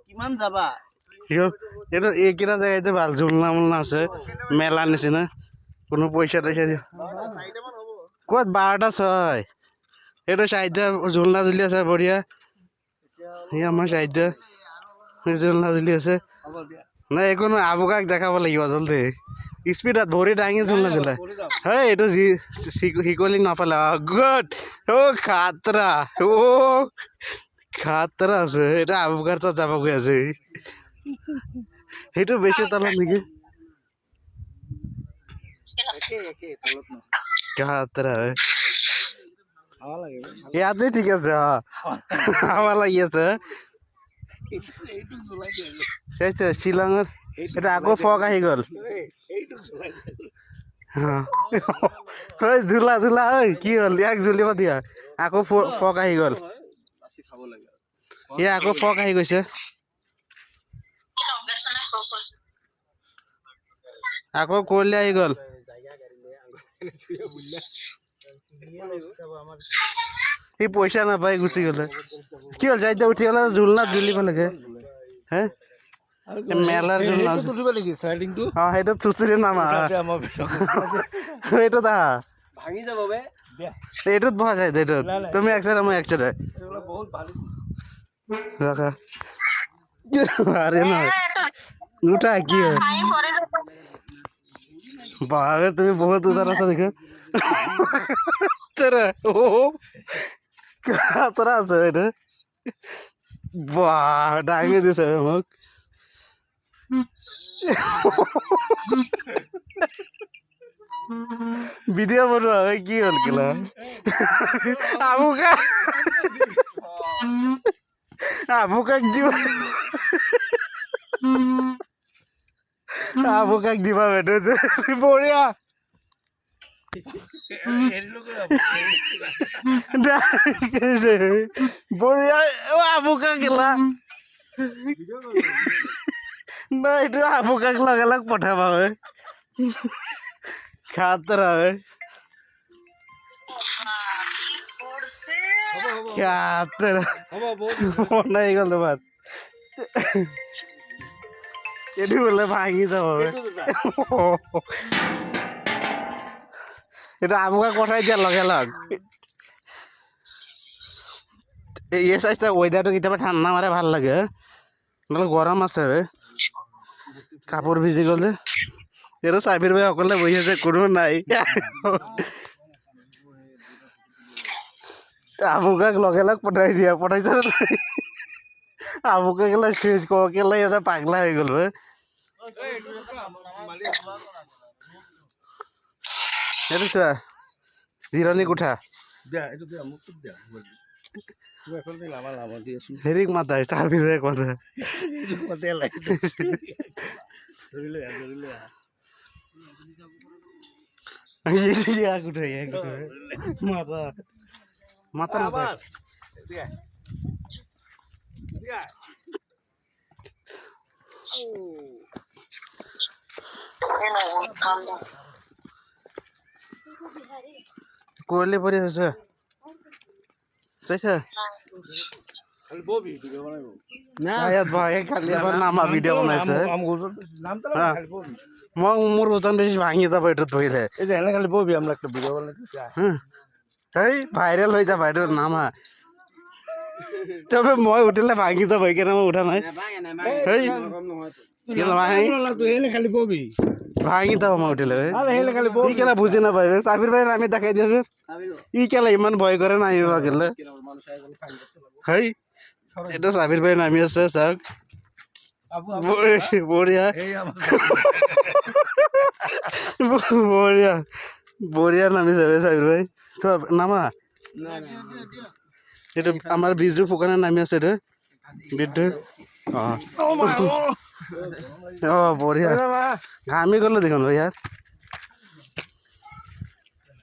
কিমান যাবা এইটো এইকেইটা জেগাতে ভাল ঝুলনা মুলনা আছে মেলা নিচিনা কোনো পইচা টইচা দিয়া ক'ত 12:06 এইটো চাইডে ঝুলনা ঝুলি আছে বঢ়িয়া এই আমাৰ চাইডে ঝুলনা ঝুলি আছে নাই একো নহয় আবুকাক দেখাব লাগিব জলদি স্পীডত ভৰি দাঙি ঝুলনা ঝুলে হেই এইটো শিকলি নাপালে গুড খাতৰা খাতৰা আছে এটা আবুকাৰ তাত যাব গৈ আছে সেইটো বেছি তলত নেকি খাতৰা ইয়াতে ঠিক আছে হাৱা লাগি আছে শ্বিলঙত এটা আকৌ ফগ আহি গ'ল ঝুলা ঝুলা ঐ কি হ'ল ইয়াক ঝুলিব দিয়া আকৌ ফগ আহি গ'ল ইয়া আকৌ ফগ আহি গৈছে আকৌ কলি আহি গ'ল সি পইচা নাপায় গুচি গ'লে কি হ'ল যাই উঠি গ'লে ঝুলনাত ঝুলিব লাগে হে মেলাৰ ঝুলনা অঁ সেইটো চুচুৰি নামা এইটো দা ভাঙি যাব বে এইটোত বহা যায় এইটোত তুমি এক চাইডে মই এক চাইডে ৰাখা আরে নহয় উঠা কি হয় বাহে তুমি বহুত উদার আছা দেখো তেরা ও কাতরা আছে এটা বাহ ডাঙে দিছে মোক ভিডিও বনোৱা হয় কি হ'ল কেলা আবুকাক দিবা বেটো বঢ়িয়া বঢ়িয়া আবুকাক কেলা নাই এইটো আবুকাক লগালগ পঠাবা হয় খাতৰা হয় খাতৰা নাই গ'ল তোমাৰ এইটো বোলে ভাঙি যাব এইটো আবুকাক পঠাই দিয়া লগে লগ এই চাইজটা ৱেডাৰটো কেতিয়াবা ঠাণ্ডা মাৰে ভাল লাগে নহ'লে গৰম আছে কাপোৰ ভিজি গ'লে এইটো চাবিৰ ভাই অকলে বহি আছে কোনো নাই আবুকাক লগে লগ পঠাই দিয়া পঠাইছে আবুকাক গেলা চেঞ্জ কেলা এটা পাগলা হৈ গ'ল এইটো চোৱা জিৰণি কোঠা হেৰিক মাতাই চাবিৰ ভাইক মাতা মাতা মাতা কোৱলি পৰি আছে চাইছা কালি এবাৰ নামা ভিডিঅ' বনাইছে মই মোৰ ওজন বেছি ভাঙি যাব এইটোত বহিলে এই ভাইৰেল হৈ যাব এইটো নামা তবে মই উঠিলে ভাঙি যাব সেইকাৰণে মই উঠা নাই ভাঙি যাব মই উঠিলে ই কেলা বুজি নাপায় চাবিৰ ভাই আমি দেখাই দিয়াচোন ই কেলা ইমান ভয় কৰে নামিব গেলে হেই এইটো চাবিৰ ভাই নামি আছে চাওক বঢ়িয়া বঢ়িয়া বঢ়িয়া নামিছে চাবিৰ ভাই চব নামা এইটো আমাৰ বিজু ফুকনে নামি আছে এইটো বিদ্যু অঁ বঢ়িয়া ঘামি গ'লো দেখোন ভাই ইয়াত